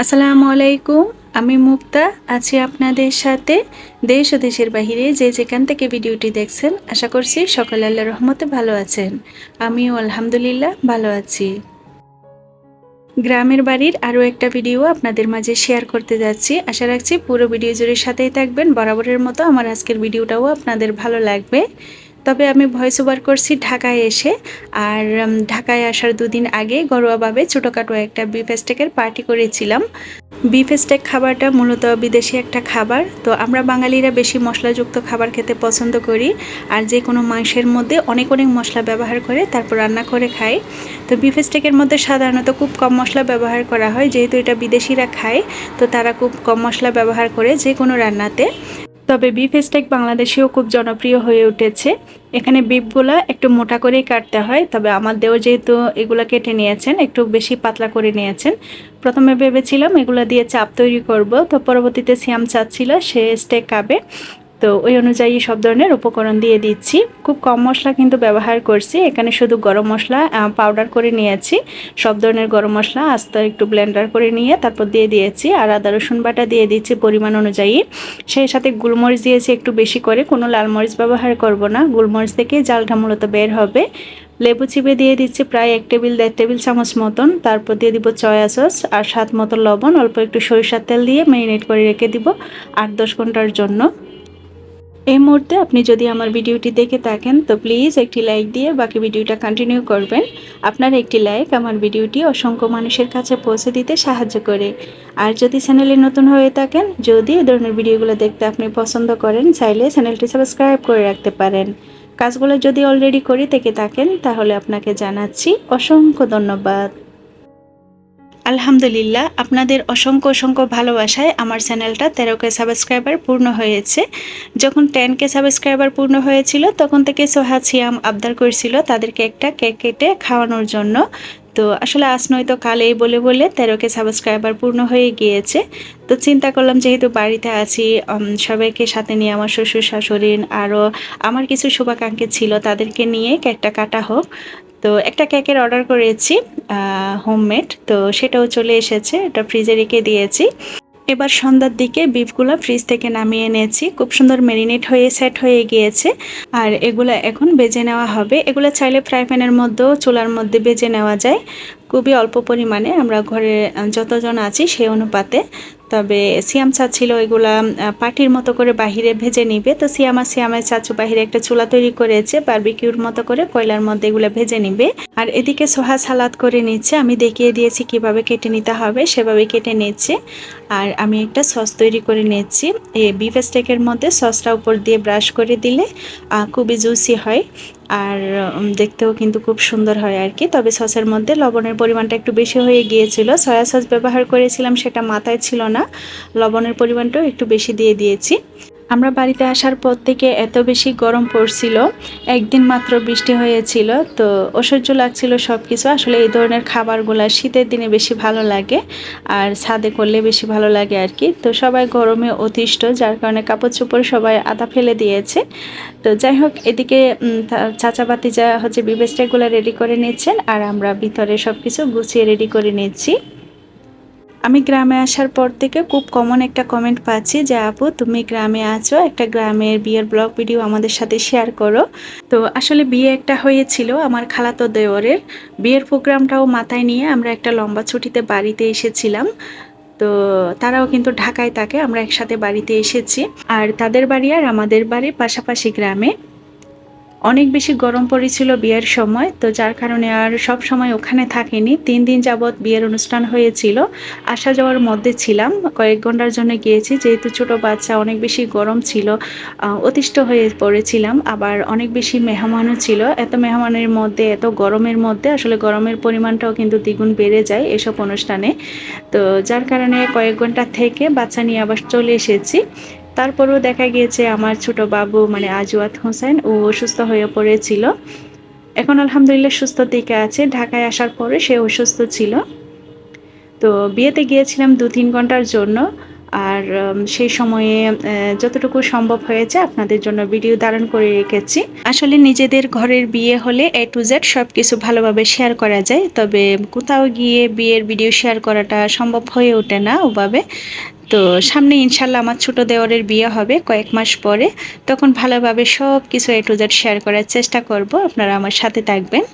আসসালামু আলাইকুম। আমি মুক্তা আছি আপনাদের সাথে। দেশ ও দেশের বাহিরে যে যেখান থেকে ভিডিওটি দেখছেন, আশা করছি সকলে আল্লাহর রহমতে ভালো আছেন। আমিও আলহামদুলিল্লাহ ভালো আছি। গ্রামের বাড়ির আরও একটা ভিডিও আপনাদের মাঝে শেয়ার করতে যাচ্ছি। আশা রাখছি পুরো ভিডিও জুড়ে সাথেই থাকবেন। বরাবরের মতো আমার আজকের ভিডিওটাও আপনাদের ভালো লাগবে। তবে আমি ভয়েস ওভার করছি ঢাকায় এসে। আর ঢাকায় আসার দুদিন আগে ঘরোয়াভাবে ছোটোখাটো একটা বিফ স্টেকের পার্টি করেছিলাম। বিফ স্টেক খাবারটা মূলত বিদেশি একটা খাবার। তো আমরা বাঙালিরা বেশি মশলাযুক্ত খাবার খেতে পছন্দ করি, আর যে কোনো মাংসের মধ্যে অনেক অনেক মশলা ব্যবহার করে তারপর রান্না করে খাই। তো বিফ স্টেকের মধ্যে সাধারণত খুব কম মশলা ব্যবহার করা হয়, যেহেতু এটা বিদেশিরা খায় তো তারা খুব কম মশলা ব্যবহার করে যে কোনো রান্নাতে। তবে বিফ স্টেক বাংলাদেশেও খুব জনপ্রিয় হয়ে উঠেছে। এখানে বিফগুলা একটু মোটা করেই কাটতে হয়, তবে আমার দেওর যেহেতু এগুলো কেটে নিয়েছেন, একটু বেশি পাতলা করে নিয়েছেন। প্রথমে ভেবেছিলাম এগুলো দিয়ে চাপ তৈরি করব, তো পরবর্তীতে সিয়াম চাচ্ছিল সে স্টেক খাবে, তো ওই অনুযায়ী সব ধরনের উপকরণ দিয়ে দিচ্ছি। খুব কম মশলা কিন্তু ব্যবহার করছি, এখানে শুধু গরম মশলা পাউডার করে নিয়েছি। সব ধরনের গরম মশলা আস্তে একটু ব্লেন্ডার করে নিয়ে তারপর দিয়ে দিয়েছি, আর আদা রসুন বাটা দিয়ে দিচ্ছি পরিমাণ অনুযায়ী। সেই সাথে গোলমরিচ দিয়েছি একটু বেশি করে, কোনো লাল মরিচ ব্যবহার করব না, গোলমরিচ থেকে জালটা মূলত বের হবে। লেবু চিপে দিয়ে দিচ্ছি প্রায় 1 টেবিল চামচ মতন। তারপর দিয়ে দিব সয়া সস আর স্বাদ মতো লবণ, অল্প একটু সরিষার তেল দিয়ে ম্যারিনেট করে রেখে দিব 8-10 ঘন্টার জন্য। এই মুহূর্তে আপনি যদি আমার ভিডিওটি দেখে থাকেন তো প্লিজ একটি লাইক দিয়ে বাকি ভিডিওটা কন্টিনিউ করবেন। আপনার একটি লাইক আমার ভিডিওটি অসংখ্য মানুষের কাছে পৌঁছে দিতে সাহায্য করে। আর যদি চ্যানেলে নতুন হয়ে থাকেন, যদি এই ধরনের ভিডিওগুলো দেখতে আপনি পছন্দ করেন, চাইলে চ্যানেলটি সাবস্ক্রাইব করে রাখতে পারেন। কাজগুলো যদি অলরেডি করে থেকে থাকেন তাহলে আপনাকে জানাচ্ছি অসংখ্য ধন্যবাদ। আলহামদুলিল্লাহ, আপনাদের অসংখ্য অসংখ্য ভালোবাসায় আমার চ্যানেলটা 13K সাবস্ক্রাইবার পূর্ণ হয়েছে। যখন 10K সাবস্ক্রাইবার পূর্ণ হয়েছিল তখন থেকে সোহা সিয়াম আবদার করেছিল তাদেরকে একটা কেক কেটে খাওয়ানোর জন্য। তো আসলে আজ নয়তো কালেই বলে বলে 13K সাবস্ক্রাইবার পূর্ণ হয়ে গিয়েছে। তো চিন্তা করলাম যেহেতু বাড়িতে আছি, সবাইকে সাথে নিয়ে আমার শ্বশুর শাশুড়ি আরও আমার কিছু শুভাকাঙ্ক্ষী ছিল, তাদেরকে নিয়ে কেকটা কাটা হোক। তো একটা কেকের অর্ডার করেছি হোমমেড, তো সেটাও চলে এসেছে, এটা ফ্রিজে রেখে দিয়েছি। এবার সন্ধ্যার দিকে বিফগুলো ফ্রিজ থেকে নামিয়ে এনেছি, খুব সুন্দর ম্যারিনেট হয়ে সেট হয়ে গিয়েছে। আর এগুলো এখন বেজে নেওয়া হবে। এগুলো চাইলে ফ্রাই প্যানের মধ্যেও চুলার মধ্যে বেজে নেওয়া যায়, খুবই অল্প পরিমাণে, আমরা ঘরে যতজন আছি সেই অনুপাতে। তবে সিয়াম চাচ্ছিল এগুলা পাটির মতো করে বাহিরে ভেজে নিবে, তো সিয়ামের চাচু বাহিরে একটা চুলা তৈরি করেছে, বারবিকিউর মতো করে কয়লার মধ্যে এগুলো ভেজে নিবে। আর এদিকে সোহা সালাদ করে নিচ্ছে, আমি দেখিয়ে দিয়েছি কিভাবে কেটে নিতে হবে, সেভাবে কেটে নিচ্ছে। আর আমি একটা সস তৈরি করে নিচ্ছি। এই বিফ স্টেকের মধ্যে সসটা উপর দিয়ে ব্রাশ করে দিলে খুবই জুসি হয়, আর দেখতেও কিন্তু খুব সুন্দর হয় আর কি। তবে সসের মধ্যে লবণের পরিমাণটা একটু বেশি হয়ে গিয়েছিল, সয়া সস ব্যবহার করেছিলাম সেটা মাথায় ছিল না, লবণের পরিমাণটাও একটু বেশি দিয়ে দিয়েছি। আমরা বাড়িতে আসার পর থেকে এত বেশি গরম পড়ছিল, একদিন মাত্র বৃষ্টি হয়েছিল, তো অসহ্য লাগছিল সব কিছু। আসলে এই ধরনের খাবারগুলো শীতের দিনে বেশি ভালো লাগে, আর ছাদে করলে বেশি ভালো লাগে আর কি। তো সবাই গরমে অতিষ্ঠ, যার কারণে কাপড় চোপড় সবাই আধা ফেলে দিয়েছে। তো যাই হোক, এদিকে চাচা ভাতিজা হচ্ছে বিফ স্টেকগুলো রেডি করে নিচ্ছেন, আর আমরা ভিতরে সব কিছু গুছিয়ে রেডি করে নিচ্ছি। আমি গ্রামে আসার পর থেকে খুব কমন একটা কমেন্ট পাচ্ছি যে আপু তুমি গ্রামে আছো, একটা গ্রামের বিয়ের ব্লগ ভিডিও আমাদের সাথে শেয়ার করো। তো আসলে বিয়ে একটা হয়েছিল আমার খালাতো দেওরের, বিয়ের প্রোগ্রামটাও মাথায় নিয়ে আমরা একটা লম্বা ছুটিতে বাড়িতে এসেছিলাম। তো তারাও কিন্তু ঢাকায় থাকে, আমরা একসাথে বাড়িতে এসেছি। আর তাদের বাড়ি আর আমাদের বাড়ি পাশাপাশি গ্রামে। অনেক বেশি গরম পড়েছিল বিয়ের সময়, তো যার কারণে আর সব সময় ওখানে থাকিনি। 3 দিন যাবৎ বিয়ের অনুষ্ঠান হয়েছিল, আসা যাওয়ার মধ্যে ছিলাম, কয়েক ঘন্টার জন্য গিয়েছি, যেহেতু ছোট বাচ্চা অনেক বেশি গরম ছিল, অতিষ্ঠ হয়ে পড়েছিলাম। আবার অনেক বেশি মেহমানও ছিল, এত মেহমানের মধ্যে এত গরমের মধ্যে আসলে গরমের পরিমাণটাও কিন্তু দ্বিগুণ বেড়ে যায় এসব অনুষ্ঠানে। তো যার কারণে কয়েক ঘন্টা থেকে বাচ্চা নিয়ে আবার চলে এসেছি। তারপরেও দেখা গিয়েছে আমার ছোট বাবু মানে আজওয়াত হোসেন ও অসুস্থ হয়ে পড়েছিল, এখন আলহামদুলিল্লাহ সুস্থ দিকে আছে। ঢাকায় আসার পরে সে অসুস্থ ছিল। তো বিয়েতে গিয়েছিলাম 2-3 ঘন্টার জন্য, আর সেই সময়ে যতটুকু সম্ভব হয়েছে আপনাদের জন্য ভিডিও ধারণ করে রেখেছি। আসলে নিজেদের ঘরের বিয়ে হলে A to Z সব কিছু ভালোভাবে শেয়ার করা যায়, তবে কোথাও গিয়ে বিয়ের ভিডিও শেয়ার করাটা সম্ভব হয়ে ওঠে না ওভাবে। তো সামনে ইনশাল্লাহ আমার ছোট দেওরের বিয়ে হবে কয়েক মাস পরে, তখন ভালোভাবে সব কিছু A to Z শেয়ার করার চেষ্টা করব, আপনারা আমার সাথে থাকবেন।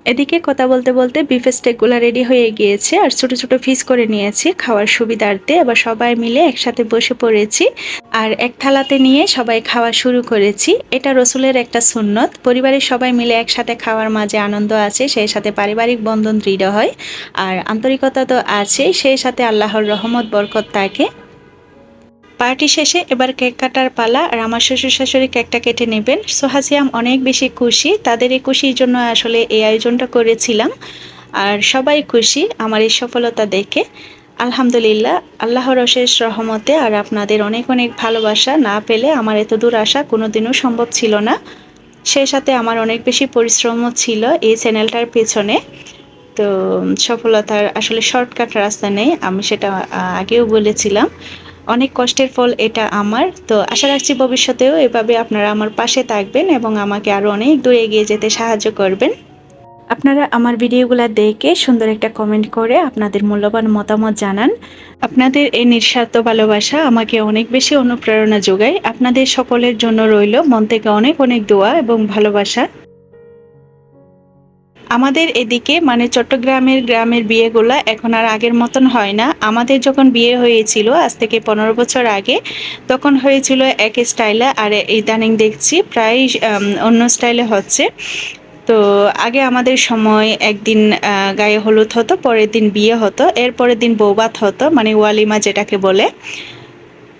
এদিকে কথা বলতে বলতে বিফ স্টেকগুলো রেডি হয়ে গিয়েছে আর ছোট ছোট পিস করে নিয়েছি খাওয়ার সুবিধার্থে। এবার সবাই মিলে একসাথে বসে পড়েছি আর এক থালাতে নিয়ে সবাই খাওয়া শুরু করেছি। এটা রসুলের একটা সুন্নত, পরিবারের সবাই মিলে একসাথে খাওয়ার মাঝে আনন্দ আছে, সেই সাথে পারিবারিক বন্ধন দৃঢ় হয় আর আন্তরিকতা তো আছে, সেই সাথে আল্লাহর রহমত বরকত থাকে। পার্টি শেষে এবার কেক কাটার পালা আর আমার শ্বশুর শাশুড়ি কেকটা কেটে নেবেন। সোহা সিয়াম অনেক বেশি খুশি, তাদের এই খুশির জন্য আসলে এই আয়োজনটা করেছিলাম আর সবাই খুশি আমার এই সফলতা দেখে। আলহামদুলিল্লাহ, আল্লাহর অশেষ রহমতে আর আপনাদের অনেক অনেক ভালোবাসা না পেলে আমার এত দূর আসা কোনোদিনও সম্ভব ছিল না। সেই সাথে আমার অনেক বেশি পরিশ্রমও ছিল এই চ্যানেলটার পেছনে। তো সফলতার আসলে শর্টকাট রাস্তা নেই, আমি সেটা আগেও বলেছিলাম। অনেক কষ্টের ফল এটা আমার। তো আশা রাখছি ভবিষ্যতেও এভাবে আপনারা আমার পাশে থাকবেন এবং আমাকে আরও অনেক দূর এগিয়ে যেতে সাহায্য করবেন। আপনারা আমার ভিডিওগুলো দেখে সুন্দর একটা কমেন্ট করে আপনাদের মূল্যবান মতামত জানান। আপনাদের এই নিঃস্বার্থ ভালোবাসা আমাকে অনেক বেশি অনুপ্রেরণা যোগায়। আপনাদের সকলের জন্য রইল মন থেকে অনেক অনেক দোয়া এবং ভালোবাসা। আমাদের এদিকে মানে চট্টগ্রামের গ্রামের বিয়েগুলা এখন আর আগের মতন হয় না। আমাদের যখন বিয়ে হয়েছিল আজ থেকে 15 বছর আগে, তখন হয়েছিল এক স্টাইলে, আর ইদানিং দেখছি প্রায় অন্য স্টাইলে হচ্ছে। তো আগে আমাদের সময় একদিন গায়ে হলুদ হতো, পরের দিন বিয়ে হতো, এর পরের দিন বৌভাত হতো, মানে ওয়ালিমা যেটাকে বলে।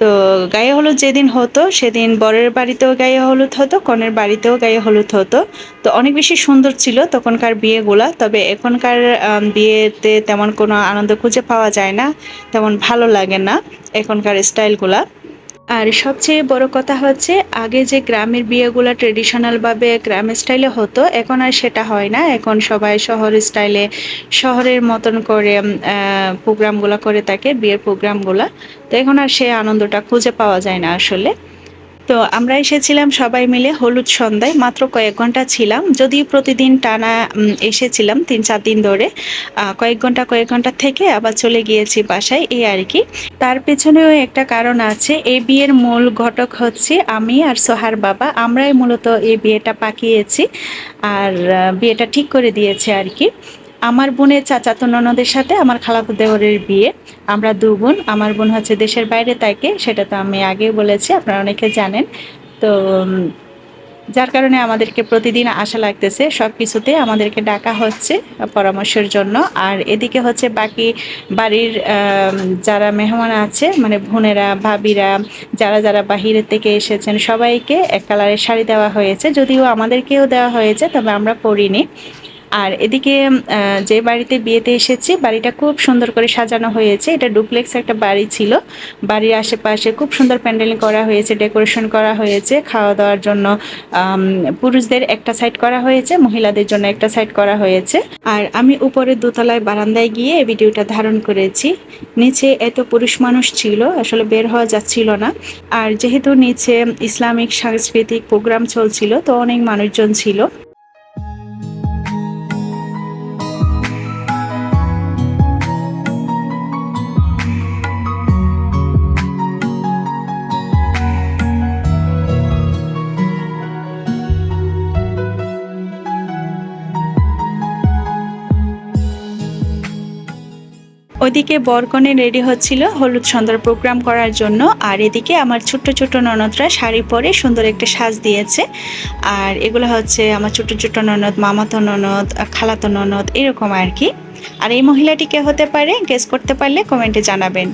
তো গায়ে হলুদ যেদিন হতো সেদিন বরের বাড়িতেও গায়ে হলুদ হতো, কনের বাড়িতেও গায়ে হলুদ হতো। তো অনেক বেশি সুন্দর ছিল তখনকার বিয়েগুলা, তবে এখনকার বিয়েতে তেমন কোনো আনন্দ খুঁজে পাওয়া যায় না, তেমন ভালো লাগে না এখনকার স্টাইলগুলা। আর সবচেয়ে বড় কথা হচ্ছে আগে যে গ্রামের বিয়েগুলো ট্রেডিশনালভাবে গ্রাম স্টাইলে হতো, এখন আর সেটা হয় না। এখন সবাই শহর স্টাইলে শহরের মতন করে প্রোগ্রামগুলো করে থাকে, বিয়ের প্রোগ্রামগুলো। তো এখন আর সে আনন্দটা খুঁজে পাওয়া যায় না আসলে। তো আমরা এসেছিলাম সবাই মিলে হলুদ সন্ধ্যায়, মাত্র কয়েক ঘন্টা ছিলাম, যদিও প্রতিদিন টানা এসেছিলাম 3-4 দিন ধরে। কয়েক ঘন্টা থেকে আবার চলে গিয়েছি বাসায়, এই আর কি। তার পেছনেও একটা কারণ আছে। এই বিয়ের মূল ঘটক হচ্ছে আমি আর সোহার বাবা, আমরাই মূলত এই বিয়েটা পাকিয়েছি আর বিয়েটা ঠিক করে দিয়েছে আর কি। আমার বোনের চাচাতো ননদের সাথে আমার খালাতো দেওরের বিয়ে। আমরা 2 বোন, আমার বোন হচ্ছে দেশের বাইরে থাকে, সেটা তো আমি আগেই বলেছি, আপনারা অনেকে জানেন। তো যার কারণে আমাদেরকে প্রতিদিন আশা লাগতেছে, সব কিছুতে আমাদেরকে ডাকা হচ্ছে পরামর্শের জন্য। আর এদিকে হচ্ছে বাকি বাড়ির যারা মেহমান আছে, মানে বোনেরা ভাবিরা যারা যারা বাহিরের থেকে এসেছেন সবাইকে এক কালারের শাড়ি দেওয়া হয়েছে, যদিও আমাদেরকেও দেওয়া হয়েছে, তবে আমরা পরিনি। আর এদিকে যে বাড়িতে বিয়েতে এসেছি বাড়িটা খুব সুন্দর করে সাজানো হয়েছে। এটা ডুপ্লেক্স একটা বাড়ি ছিল, বাড়ির আশেপাশে খুব সুন্দর প্যান্ডেলিং করা হয়েছে, ডেকোরেশন করা হয়েছে। খাওয়া দাওয়ার জন্য পুরুষদের একটা সাইড করা হয়েছে, মহিলাদের জন্য একটা সাইড করা হয়েছে। আর আমি উপরে দোতলায় বারান্দায় গিয়ে ভিডিওটা ধারণ করেছি। নিচে এত পুরুষ মানুষ ছিল আসলে বের হওয়া যাচ্ছিল না। আর যেহেতু নিচে ইসলামিক সাংস্কৃতিক প্রোগ্রাম চলছিল, তো অনেক মানুষজন ছিল। ওইদিকে বরকনে রেডি হচ্ছিল হলুদ সন্ধ্যার প্রোগ্রাম করার জন্য, আর এদিকে আমার ছোট্ট ছোট্ট ননদরা শাড়ি পরে সুন্দর একটা সাজ দিয়েছে। আর এগুলো হচ্ছে আমার ছোট্ট ছোট্ট ননদ, মামাতো ননদ, খালাতো ননদ, এরকম আর কি। আর এই মহিলাটি কে হতে পারে গেস করতে পারলে কমেন্টে জানাবেন।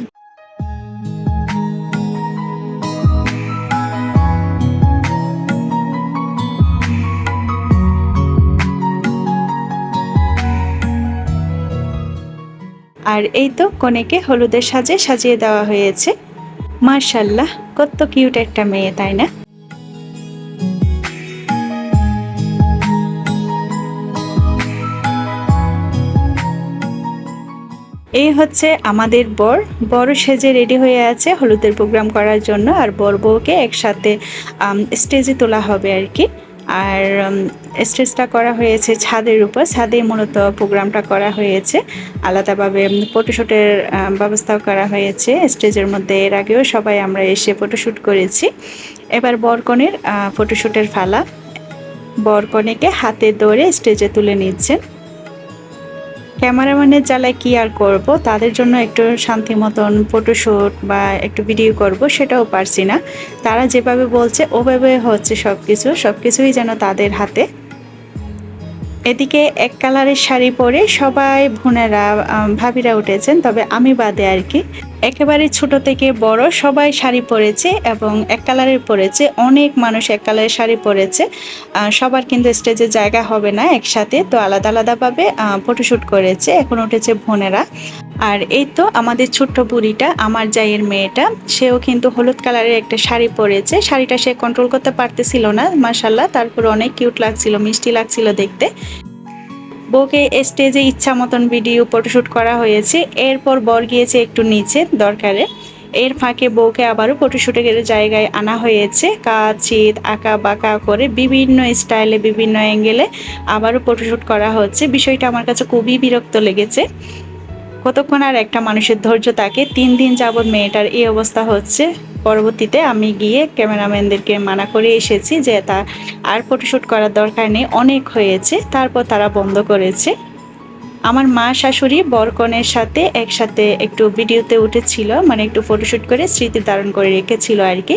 আর এই তো কনেকে হলুদের সাজে সাজিয়ে দেওয়া হয়েছে। মার্শাল্লাহ, কত কিউট একটা মেয়ে, তাই না? এই হচ্ছে আমাদের বর। বড় সেজে রেডি হয়ে আছে হলুদের প্রোগ্রাম করার জন্য, আর বর বউকে একসাথে স্টেজে তোলা হবে আর কি। আর স্টেজটা করা হয়েছে ছাদের উপর, ছাদে মূলত প্রোগ্রামটা করা হয়েছে। আলাদাভাবে ফটোশ্যুটের ব্যবস্থাও করা হয়েছে স্টেজের মধ্যে। এর আগেও সবাই আমরা এসে ফটোশ্যুট করেছি। এবার বরকনের ফটোশ্যুটের ফালা। বরকনেকে হাতে ধরে স্টেজে তুলে নিচ্ছেন। ক্যামেরাম্যানের জ্বালায় কি আর করব, তাদের জন্য একটু শান্তি মতন ফটোশ্যুট বা একটু ভিডিও করব সেটাও পারছি না। তারা যেভাবে বলছে ওভাবে হচ্ছে সবকিছুই যেন তাদের হাতে। এদিকে এক কালারের শাড়ি পরে সবাই বোনেরা ভাবিরা উঠেছেন, তবে আমি বাদে আর কি। একেবারে ছোট থেকে বড় সবাই শাড়ি পরেছে এবং এক কালারের পরেছে। অনেক মানুষ এক কালারের শাড়ি পরেছে। সবার কিন্তু স্টেজে জায়গা হবে না একসাথে, তো আলাদা আলাদাভাবে ফটোশ্যুট করেছে। এখন উঠেছে বোনেরা। আর এই তো আমাদের ছোট্ট বুড়িটা, আমার জায়ের মেয়েটা, সেও কিন্তু হলুদ কালারের একটা শাড়ি পরেছে। শাড়িটা সে কন্ট্রোল করতে পারতেছিল না, মাশাআল্লাহ। তারপর অনেক কিউট লাগছিল, মিষ্টি লাগছিল দেখতে। বউকে স্টেজে ইচ্ছা মতন ভিডিও ফটোশ্যুট করা হয়েছে। এরপর বর গিয়েছে একটু নিচে দরকারে। এর ফাঁকে বউকে আবারও ফটোশ্যুটের জায়গায় আনা হয়েছে। কাজ চিত আঁকা বাঁকা করে বিভিন্ন স্টাইলে বিভিন্ন অ্যাঙ্গেলে আবারও ফটোশ্যুট করা হচ্ছে। বিষয়টা আমার কাছে খুবই বিরক্ত লেগেছে। কতক্ষণ আর একটা মানুষের ধৈর্য থাকে? 3 দিন যাবৎ মেয়েটার এই অবস্থা হচ্ছে। পরবর্তীতে আমি গিয়ে ক্যামেরাম্যানদেরকে মানা করে এসেছি যে তা আর ফটোশ্যুট করার দরকার নেই, অনেক হয়েছে। তারপর তারা বন্ধ করেছে। আমার মা শাশুড়ি বরকনের সাথে একসাথে একটু ভিডিওতে উঠেছিল, মানে একটু ফটোশ্যুট করে স্মৃতি ধারণ করে রেখেছিল আর কি।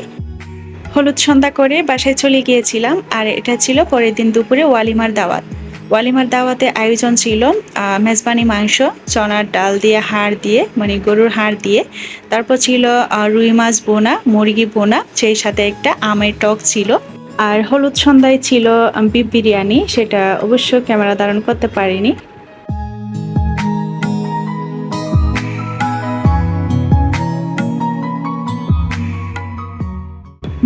হলুদ সন্ধ্যা করে বাসায় চলে গিয়েছিলাম। আর এটা ছিল পরের দিন দুপুরে ওয়ালিমার দাওয়াত। ওয়ালিমার দাওয়াতে আয়োজন ছিল মেজবানি মাংস, চনার ডাল দিয়ে, হাড় দিয়ে, মানে গরুর হাড় দিয়ে। তারপর ছিল রুই মাছ বোনা, মুরগি বোনা, সেই সাথে একটা আমের টক ছিল। আর হলুদ সন্ধ্যায় ছিল বিফ বিরিয়ানি, সেটা অবশ্য ক্যামেরা ধারণ করতে পারিনি।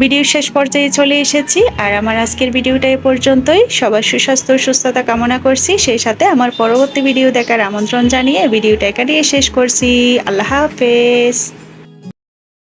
ভিডিও শেষ পর্যায়ে চলে এসেছি। আর আমার আজকের ভিডিওটা এ পর্যন্তই। সবার সুস্বাস্থ্য ও সুস্থতা কামনা করছি, সেই সাথে আমার পরবর্তী ভিডিও দেখার আমন্ত্রণ জানিয়ে ভিডিওটা এখানেই শেষ করছি। আল্লাহ হাফেজ।